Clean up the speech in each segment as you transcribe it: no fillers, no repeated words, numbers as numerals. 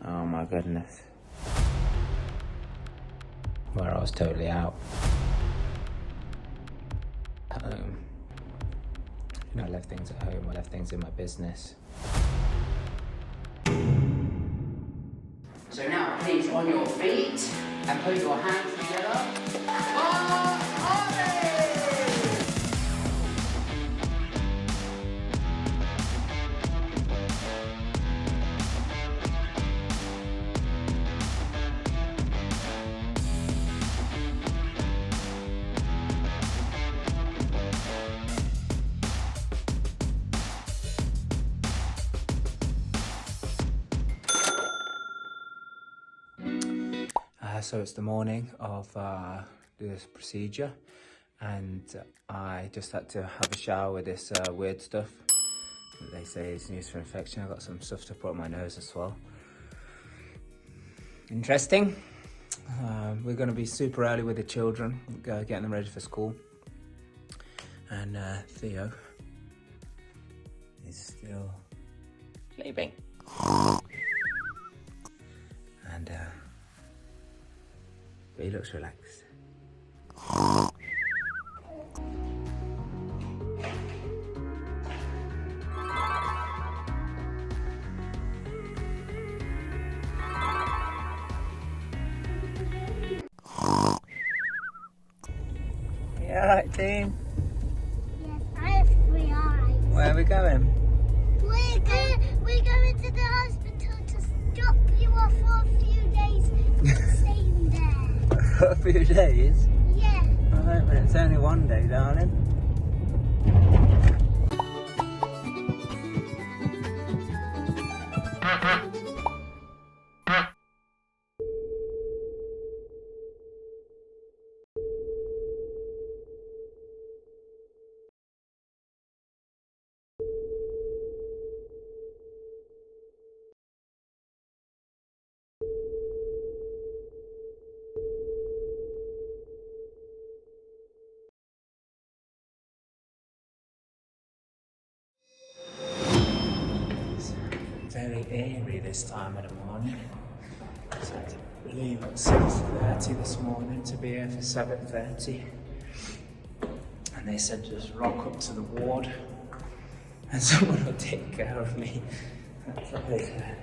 Oh my goodness. Where I was totally out. I left things at home, I left things in my business. So now, please, on your feet and put your hands together. So it's the morning of this procedure, and I just had to have a shower with this weird stuff that they say is used for infection. I've got some stuff to put on my nose as well. Interesting. We're going to be super early with the children, getting them ready for school. And Theo is still sleeping. And but he looks relaxed. You alright, team? Yes, I have 3 eyes. Where are we going? We're going to the hospital to drop you off for a few days and staying there. For a few days? Yeah. Alright, but it's only one day, darling. Very airy this time of the morning. So I had to leave at 6:30 this morning to be here for 7:30. And they said just rock up to the ward and someone will take care of me. That's what they said.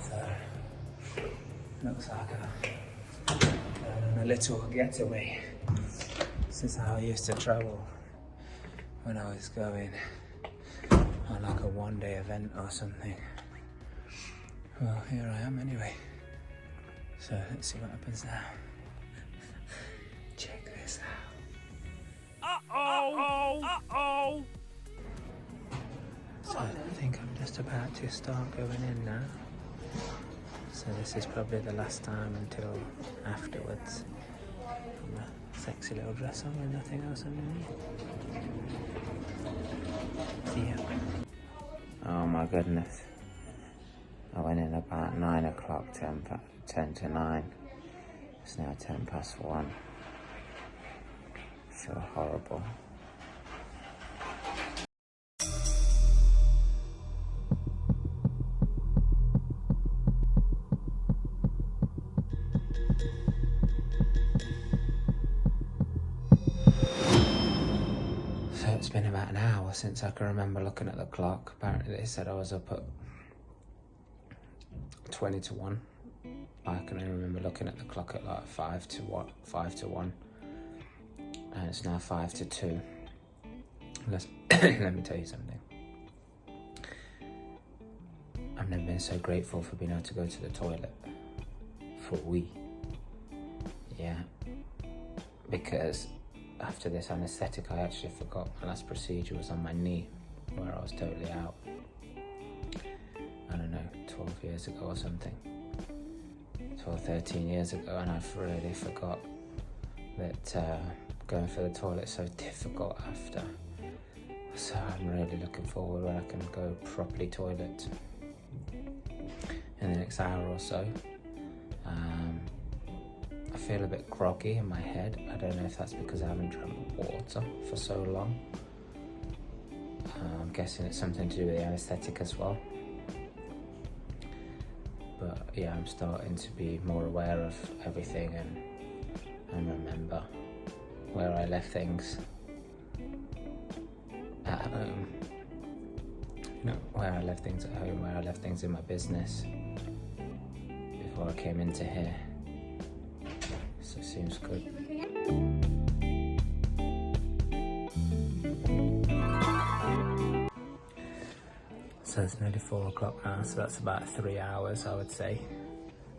So, looks like a little getaway. This is how I used to travel when I was going on like a one-day event or something. Well, here I am anyway. So let's see what happens now. Check this out. Uh-oh! So I think I'm just about to start going in now. So this is probably the last time until afterwards. A sexy little dress on with nothing else underneath. Yeah. Oh my goodness. I went in about 9 o'clock, 10 to 9. It's now 10 past 1. So horrible. So it's been about an hour since I can remember looking at the clock. Apparently they said I was up at 20 to 1. I can only remember looking at the clock at like 5 to 1. And it's now 5 to 2. Let me tell you something. I've never been so grateful for being able to go to the toilet. For we. Yeah. Because after this anaesthetic, I actually forgot my last procedure was on my knee, where I was totally out. I don't know, 12 years ago or something. 12, 13 years ago, and I've really forgot that going for the toilet's so difficult after. So I'm really looking forward when I can go properly toilet in the next hour or so. I feel a bit groggy in my head. I don't know if that's because I haven't drunk water for so long. I'm guessing it's something to do with the anaesthetic as well. But yeah, I'm starting to be more aware of everything and remember where I left things at home. You know, where I left things at home, where I left things in my business before I came into here. So it seems good. So it's nearly 4 o'clock now, so that's about 3 hours, I would say.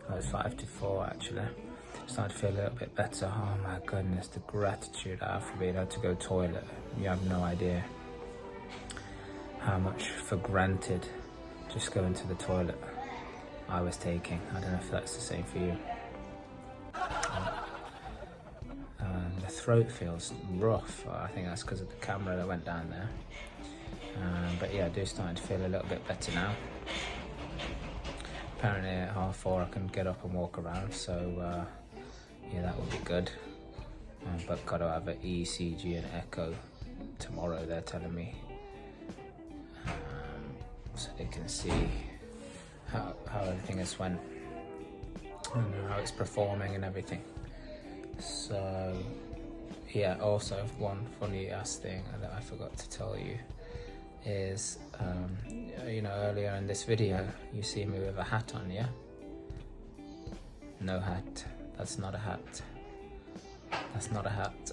Oh, it's 5 to 4 actually. Starting to feel a little bit better. Oh my goodness, the gratitude I have for being able to go toilet. You have no idea how much for granted just going to the toilet I was taking. I don't know if that's the same for you. The throat feels rough. I think that's because of the camera that went down there. But yeah, I do starting to feel a little bit better now. Apparently at 4:30 I can get up and walk around, so yeah, that would be good. But got to have an ECG and echo tomorrow, they're telling me, so they can see how everything has went and how it's performing and everything. So yeah, also one funny ass thing that I forgot to tell you is, you know, earlier in this video you see me with a hat on, yeah? No hat. That's not a hat. That's not a hat.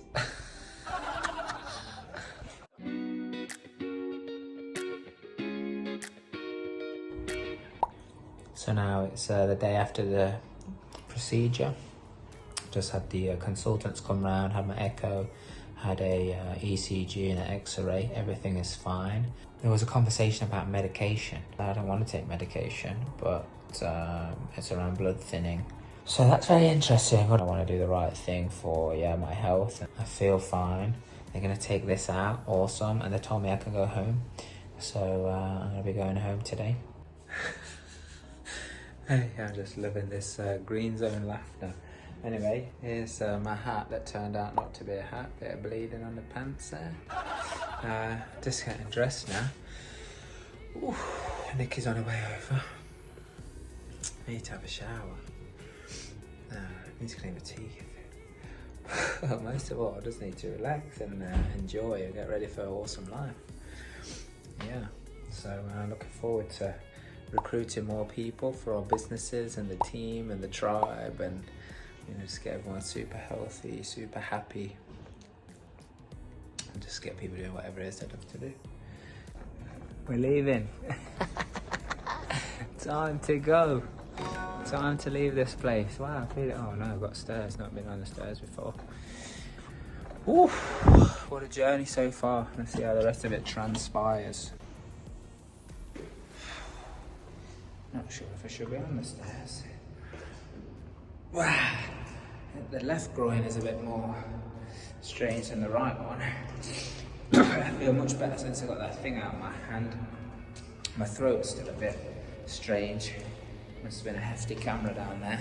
So now it's the day after the procedure. Just had the consultants come round, had my echo, had a ECG and an X-ray. Everything is fine. There was a conversation about medication. I don't want to take medication, but it's around blood thinning. So that's very interesting. I want to do the right thing for my health. I feel fine. They're going to take this out, awesome, and they told me I can go home. So I'm going to be going home today. Hey, I'm just loving this green zone laughter. Anyway, here's my hat that turned out not to be a hat. Bit of bleeding on the pants there. Just getting dressed now. Ooh, Nikki's on her way over. I need to have a shower. I need to clean my teeth. Well, most of all, I just need to relax and enjoy and get ready for an awesome life. Yeah, so looking forward to recruiting more people for our businesses and the team and the tribe, and you know, just get everyone super healthy, super happy, and just get people doing whatever it is they'd love to do. We're leaving. Time to go. Time to leave this place. Wow, I feel it. Oh no, I've got stairs. Not been on the stairs before. Ooh, what a journey so far. Let's see how the rest of it transpires. Not sure if I should be on the stairs. Wow, the left groin is a bit more strange than the right one. I feel much better since I got that thing out of my hand. My throat's still a bit strange. Must have been a hefty camera down there.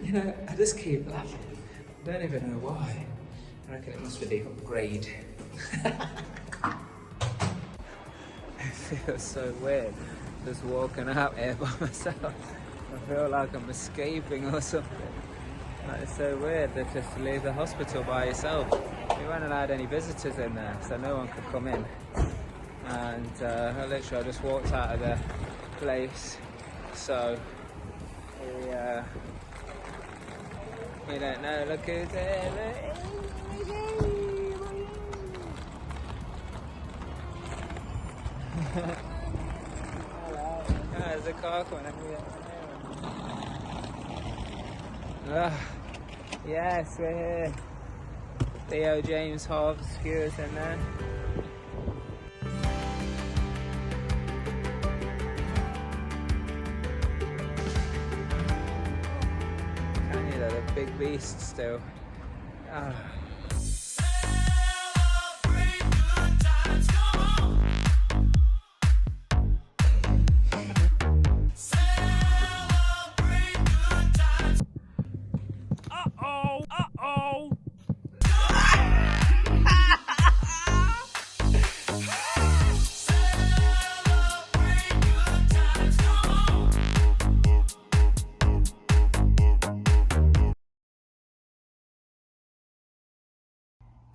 You know, I just keep laughing. I don't even know why. I reckon it must be the upgrade. It feels so weird just walking out here by myself. I feel like I'm escaping or something. Like, it's so weird to just leave the hospital by yourself. We weren't allowed any visitors in there, so no one could come in. And I just walked out of the place. So we don't know. Look who's there. Hello. Oh, there's a car coming over here. Yes, we're here. Theo James Hobbs, skewers in there. Can you, though? The big beast still.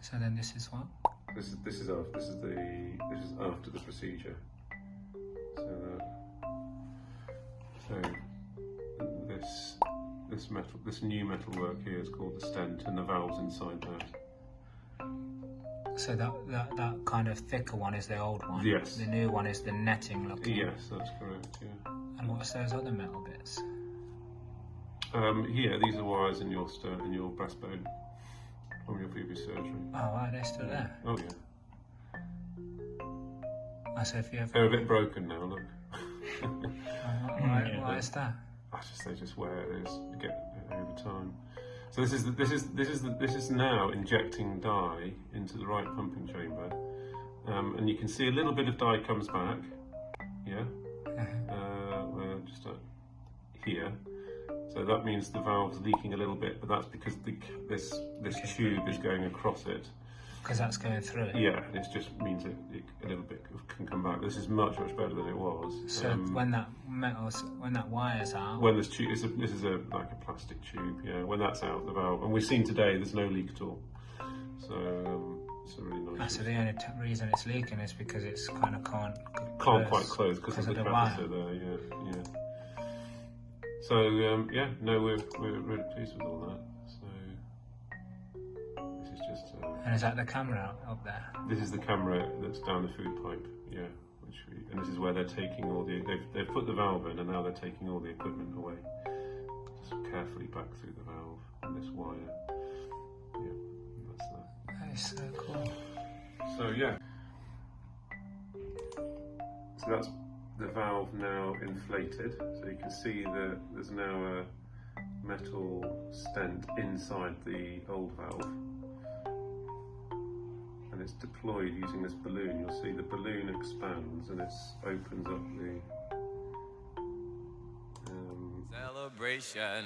So then this is what? This is after the procedure. So this new metal work here is called the stent, and the valve's inside that. So that kind of thicker one is the old one? Yes. The new one is the netting looking? Yes, that's correct, yeah. And what's those other metal bits? Here, these are wires in your breastbone from your previous surgery. Oh, are they still there? Oh, yeah. I said if you ever... They're a bit broken now, look. Why is that? They just wear it over time. So this is now injecting dye into the right pumping chamber, and you can see a little bit of dye comes back. Yeah, just here. So that means the valve's leaking a little bit, but that's because this tube is going across it. Because that's going through it. Yeah, and it just means it a little bit can come back. This is much better than it was. So when that wire's out. When this tube, this is like a plastic tube. Yeah, when that's out, the valve, and we've seen today there's no leak at all. So it's a really nice. So the only reason it's leaking is because it's kind of can't quite close because of the catheter there. Yeah. So we're really pleased with all that. And is that the camera up there? This is the camera that's down the food pipe, yeah. And this is where they're taking all they've put the valve in, and now they're taking all the equipment away. Just carefully back through the valve and this wire. Yeah, that's that. That is so cool. So yeah. So that's the valve now inflated. So you can see that there's now a metal stent inside the old valve. And it's deployed using this balloon. You'll see the balloon expands and it opens up the celebration.